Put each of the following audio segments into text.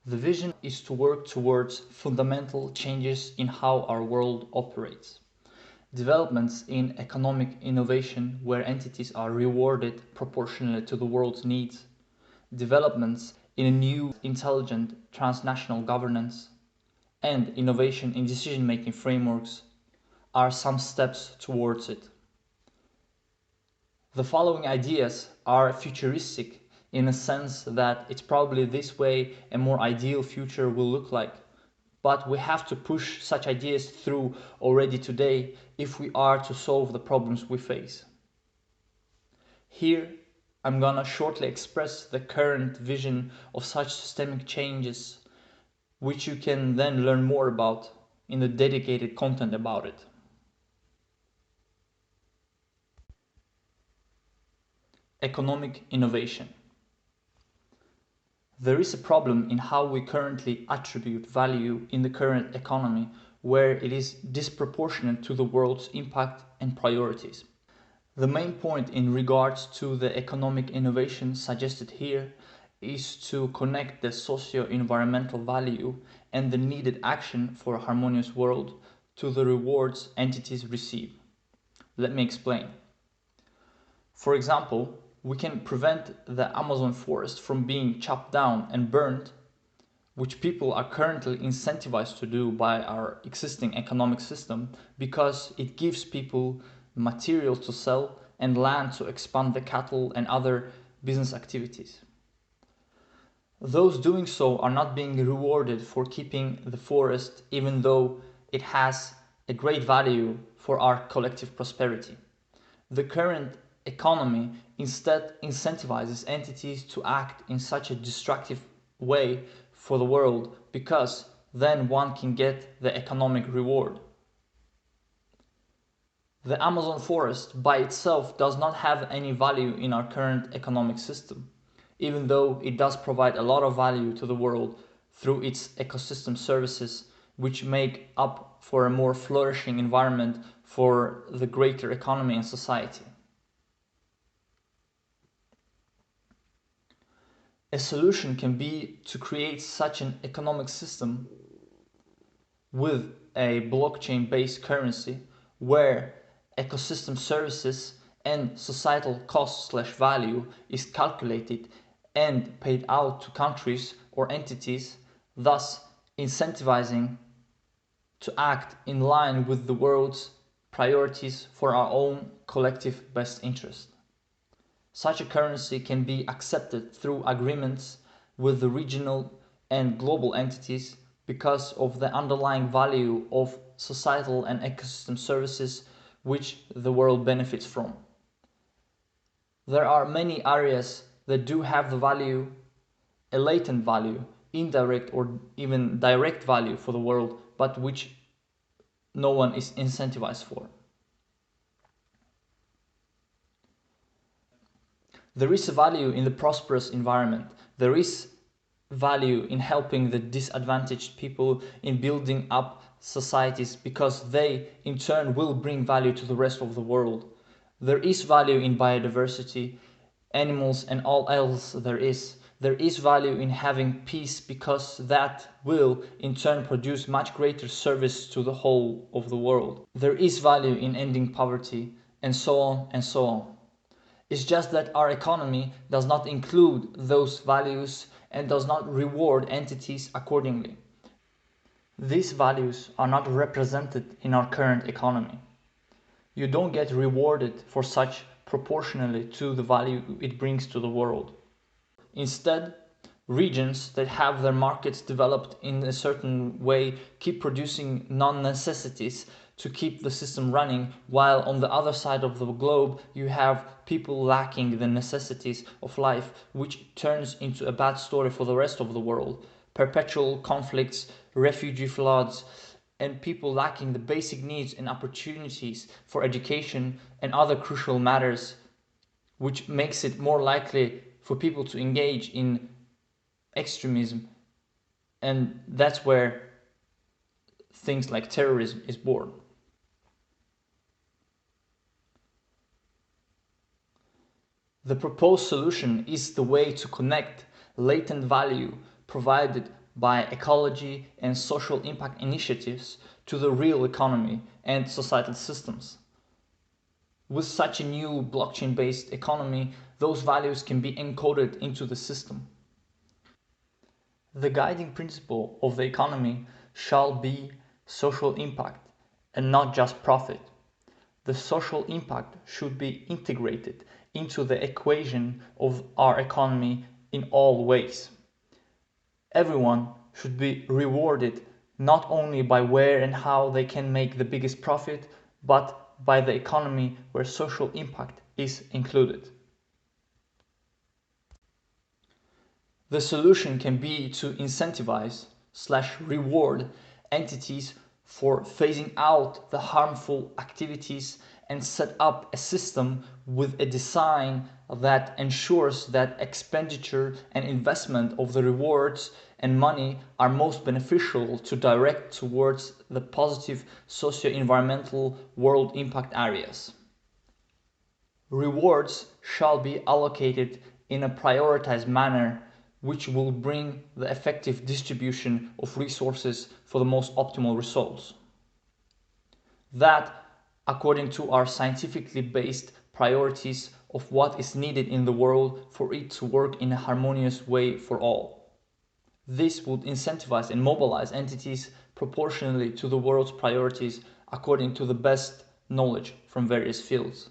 The vision is to work towards fundamental changes in how our world operates. Developments in economic innovation where entities are rewarded proportionally to the world's needs. Developments in a new intelligent transnational governance and innovation in decision-making frameworks are some steps towards it. The following ideas are futuristic in a sense that it's probably this way a more ideal future will look like. But we have to push such ideas through already today if we are to solve the problems we face. Here, I'm gonna shortly express the current vision of such systemic changes, which you can then learn more about in the dedicated content about it. Economic innovation. There is a problem in how we currently attribute value in the current economy where it is disproportionate to the world's impact and priorities. The main point in regards to the economic innovation suggested here is to connect the socio-environmental value and the needed action for a harmonious world to the rewards entities receive. Let me explain. For example, we can prevent the Amazon forest from being chopped down and burned, which people are currently incentivized to do by our existing economic system because it gives people materials to sell and land to expand the cattle and other business activities. Those doing so are not being rewarded for keeping the forest even though it has a great value for our collective prosperity. The current economy instead incentivizes entities to act in such a destructive way for the world because then one can get the economic reward. The Amazon forest by itself does not have any value in our current economic system, even though it does provide a lot of value to the world through its ecosystem services, which make up for a more flourishing environment for the greater economy and society. A solution can be to create such an economic system with a blockchain-based currency where ecosystem services and societal cost/value is calculated and paid out to countries or entities, thus incentivizing to act in line with the world's priorities for our own collective best interest. Such a currency can be accepted through agreements with the regional and global entities because of the underlying value of societal and ecosystem services which the world benefits from. There are many areas that do have the value, a latent value, indirect or even direct value for the world, but which no one is incentivized for. There is a value in the prosperous environment. There is value in helping the disadvantaged people in building up societies because they in turn will bring value to the rest of the world. There is value in biodiversity, animals and all else there is. There is value in having peace because that will in turn produce much greater service to the whole of the world. There is value in ending poverty and so on and so on. It's just that our economy does not include those values and does not reward entities accordingly. These values are not represented in our current economy. You don't get rewarded for such proportionally to the value it brings to the world. Instead, regions that have their markets developed in a certain way keep producing non-necessities to keep the system running, while on the other side of the globe you have people lacking the necessities of life, which turns into a bad story for the rest of the world. Perpetual conflicts, refugee floods, and people lacking the basic needs and opportunities for education and other crucial matters, which makes it more likely for people to engage in extremism, and that's where things like terrorism is born. The proposed solution is the way to connect latent value provided by ecology and social impact initiatives to the real economy and societal systems. With such a new blockchain-based economy, those values can be encoded into the system. The guiding principle of the economy shall be social impact and not just profit. The social impact should be integrated into the equation of our economy in all ways. Everyone should be rewarded not only by where and how they can make the biggest profit, but by the economy where social impact is included. The solution can be to incentivize/reward entities for phasing out the harmful activities and set up a system with a design that ensures that expenditure and investment of the rewards and money are most beneficial to direct towards the positive socio-environmental world impact areas. Rewards shall be allocated in a prioritized manner which will bring the effective distribution of resources for the most optimal results. That, according to our scientifically based priorities of what is needed in the world for it to work in a harmonious way for all. This would incentivize and mobilize entities proportionally to the world's priorities according to the best knowledge from various fields.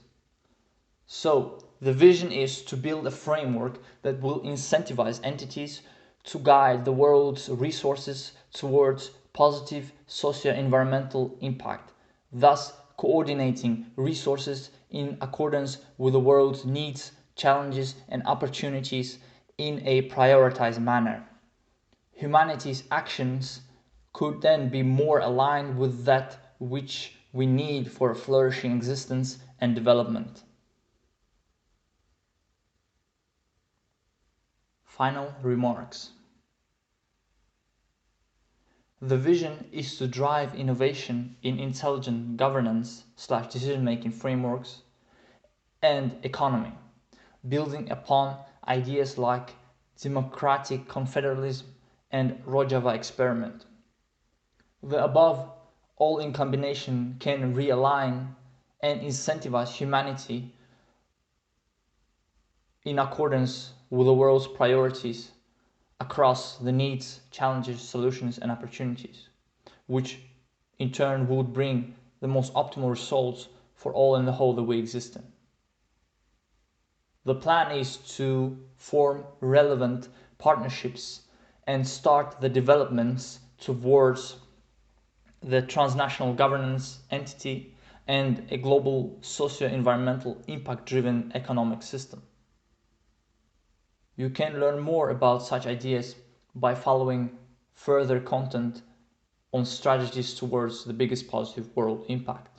So, the vision is to build a framework that will incentivize entities to guide the world's resources towards positive socio-environmental impact, thus coordinating resources in accordance with the world's needs, challenges, and opportunities in a prioritized manner. Humanity's actions could then be more aligned with that which we need for a flourishing existence and development. Final remarks. The vision is to drive innovation in intelligent governance/decision-making frameworks and economy, building upon ideas like democratic confederalism and Rojava experiment. The above, all in combination, can realign and incentivize humanity in accordance with the world's priorities across the needs, challenges, solutions, and opportunities, which in turn would bring the most optimal results for all and the whole that we exist in. The plan is to form relevant partnerships and start the developments towards the transnational governance entity and a global socio-environmental impact-driven economic system. You can learn more about such ideas by following further content on strategies towards the biggest positive world impact.